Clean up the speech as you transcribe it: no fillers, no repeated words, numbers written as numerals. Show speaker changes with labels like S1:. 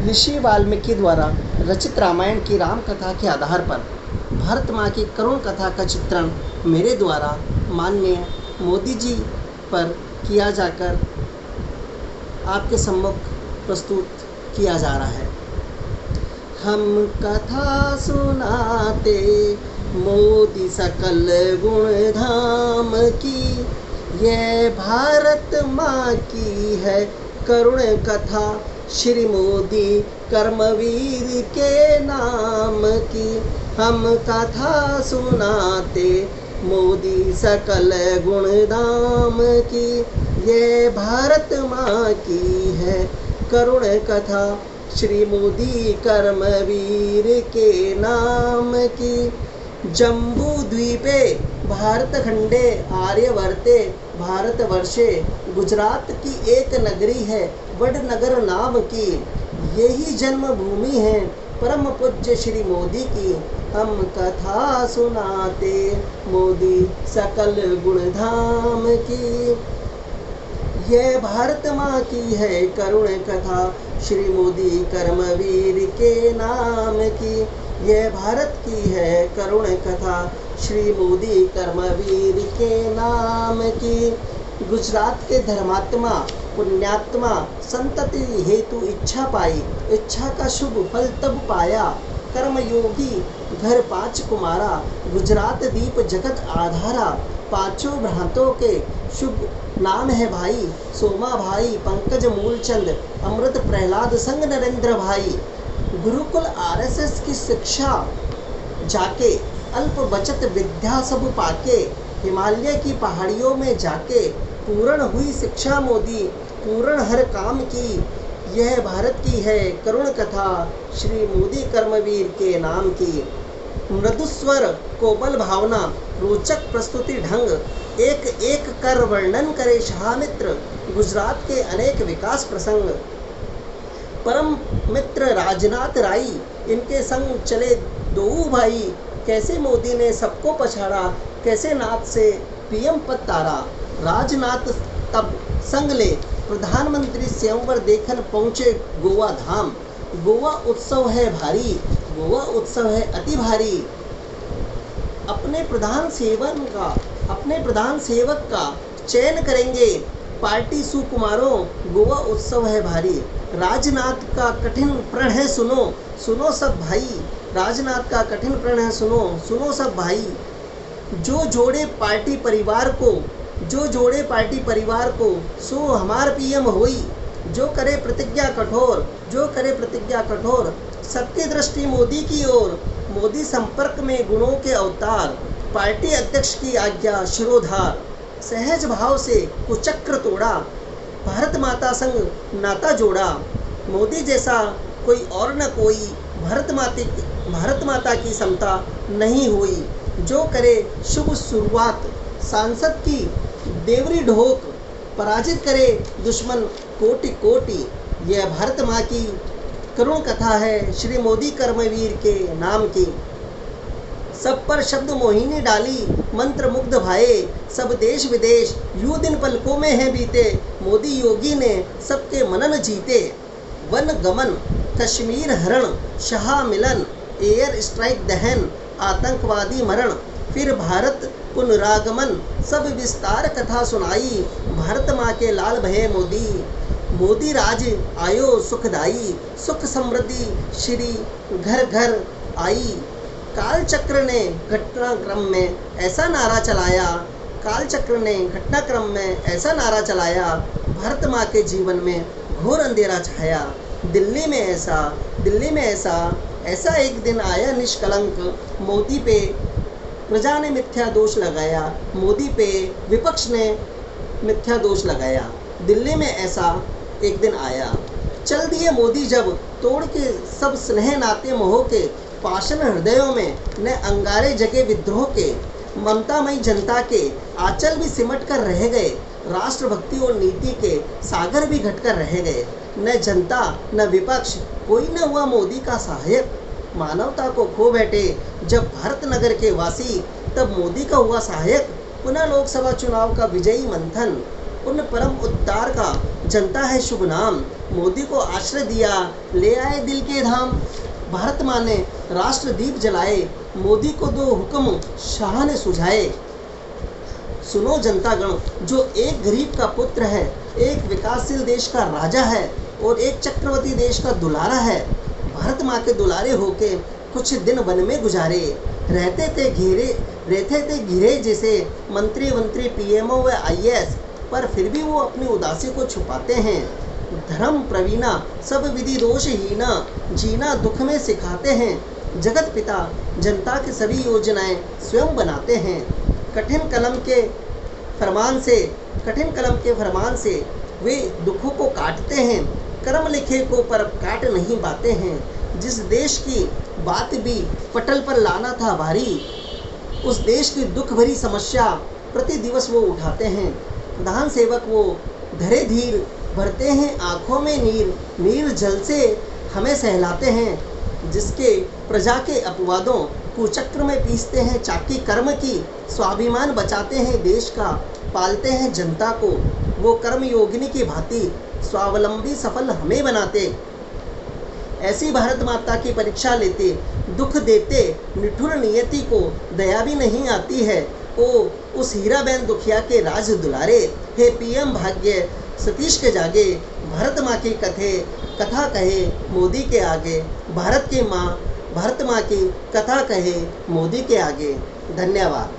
S1: ऋषि वाल्मीकि द्वारा रचित रामायण की राम कथा के आधार पर भारत माँ की करुण कथा का चित्रण मेरे द्वारा माननीय मोदी जी पर किया जाकर आपके सम्मुख प्रस्तुत किया जा रहा है। हम कथा सुनाते मोदी सकल गुण धाम की, यह भारत माँ की है करुण कथा श्री मोदी कर्मवीर के नाम की। हम कथा सुनाते मोदी सकल गुण धाम की, यह भारत माँ की है करुण कथा श्री मोदी कर्मवीर के नाम की। जम्बू द्वीपे भारत खंडे आर्यवर्ते भारतवर्षे, गुजरात की एक नगरी है वडनगर नाम की, यही जन्मभूमि है परम पूज्य श्री मोदी की। हम कथा सुनाते मोदी सकल गुण धाम की, यह भारत माँ की है करुण कथा श्री मोदी कर्मवीर के नाम की, यह भारत की है करुण कथा श्री मोदी कर्मवीर के नाम की। गुजरात के धर्मात्मा पुण्यात्मा संतति हेतु इच्छा पाई, इच्छा का शुभ फल तब पाया, कर्मयोगी घर पांच कुमारा, गुजरात दीप जगत आधारा, पांचों भ्रांतों के शुभ नाम है भाई, सोमा भाई पंकज मूलचंद अमृत प्रहलाद संग नरेंद्र भाई। गुरुकुल आरएसएस की शिक्षा जाके अल्प बचत विद्या सब पाके, हिमालय की पहाड़ियों में जाके पूर्ण हुई शिक्षा मोदी पूर्ण हर काम की, यह भारत की है करुण कथा श्री मोदी कर्मवीर के नाम की। मृदुस्वर कोमल भावना रोचक प्रस्तुति ढंग, एक एक कर वर्णन करे शाहमित्र गुजरात के अनेक विकास प्रसंग। परम मित्र राजनाथ राई इनके संग चले दो भाई, कैसे मोदी ने सबको पछाड़ा कैसे नाथ से पीएम पद तारा। राजनाथ तब संग ले प्रधानमंत्री स्वयंवर देखन पहुँचे गोवा धाम, गोवा उत्सव है भारी गोवा उत्सव है अति भारी। अपने प्रधान सेवक का चयन करेंगे पार्टी सुकुमारों, गोवा उत्सव है भारी। राजनाथ का कठिन प्रण है सुनो सुनो सब भाई, राजनाथ का कठिन प्रण है सुनो सुनो सब भाई। जो जोड़े पार्टी परिवार को सो हमार पीएम होई, जो करे प्रतिज्ञा कठोर सबकी दृष्टि मोदी की ओर, मोदी संपर्क में गुणों के अवतार, पार्टी अध्यक्ष की आज्ञा शिरोधार। सहज भाव से कुचक्र तोड़ा, भारत माता संग नाता जोड़ा, मोदी जैसा कोई और न कोई, भारत माता की समता नहीं हुई। जो करे शुभ शुरुआत सांसद की देवरी ढोक, पराजित करे दुश्मन कोटि कोटि, यह भारत माँ की करुण कथा है श्री मोदी कर्मवीर के नाम की। सब पर शब्द मोहिनी डाली मंत्र मुग्ध भाए, सब देश विदेश यूं दिन पलकों में है बीते, मोदी योगी ने सबके मनन जीते। वन गमन कश्मीर हरण शाह मिलन, एयर स्ट्राइक दहन आतंकवादी मरण, फिर भारत पुनरागमन सब विस्तार कथा सुनाई, भारत माँ के लाल भये मोदी। मोदी राज आयो सुखदाई, सुख समृद्धि श्री घर घर आई। कालचक्र ने घटनाक्रम में ऐसा नारा चलाया, भारत माँ के जीवन में घोर अंधेरा छाया। दिल्ली में ऐसा एक दिन आया निष्कलंक, मोदी पे प्रजा ने मिथ्या दोष लगाया, मोदी पे विपक्ष ने मिथ्या दोष लगाया। दिल्ली में ऐसा एक दिन आया, चल दिए मोदी जब तोड़ के सब स्नेह नाते मोह के, पाषाण हृदयों में न अंगारे जगे विद्रोह के, ममतामयी जनता के आंचल भी सिमट कर रह गए, राष्ट्रभक्ति और नीति के सागर भी घटकर रह गए। न जनता न विपक्ष कोई न हुआ मोदी का सहायक, मानवता को खो बैठे जब भारत नगर के वासी, तब मोदी का हुआ सहायक। पुनः लोकसभा चुनाव का विजयी मंथन, उन परम उद्धार का जनता है शुभ नाम, मोदी को आश्रय दिया, ले आए दिल के धाम। भारत माँ ने राष्ट्र दीप जलाए, मोदी को दो हुक्म शाह ने सुझाए। सुनो जनतागण, जो एक गरीब का पुत्र है, एक विकासशील देश का राजा है और एक चक्रवर्ती देश का दुलारा है। भारत माँ के दुलारे होके कुछ दिन वन में गुजारे। रहते थे घिरे जैसे मंत्री पीएमओ व आईएएस, पर फिर भी वो अपनी उदासी को छुपाते हैं। धर्म प्रवीणा सब विधि दोषहीना, जीना दुख में सिखाते हैं। जगत पिता जनता की सभी योजनाएं स्वयं बनाते हैं। कठिन कलम के फरमान से वे दुखों को काटते हैं। कर्म लिखे को पर काट नहीं पाते हैं। जिस देश की बात भी पटल पर लाना था भारी, उस देश की दुख भरी समस्या प्रति दिवस वो उठाते हैं। प्रधान सेवक वो धरे धीर, भरते हैं आँखों में नीर जल से हमें सहलाते हैं। जिसके प्रजा के अपवादों कुचक्र में पीसते हैं चाकी कर्म की, स्वाभिमान बचाते हैं देश का, पालते हैं जनता को। वो कर्म योगिनी की भांति स्वावलंबी सफल हमें बनाते। ऐसी भारत माता की परीक्षा लेते, दुख देते निठुर नियति को दया भी नहीं आती है। ओ उस हीराबेन दुखिया के राज दुलारे, हे पीएम भाग्य सतीश के जागे। भारत माँ की कथा कहे मोदी के आगे। भारत माँ की कथा कहे मोदी के आगे। धन्यवाद।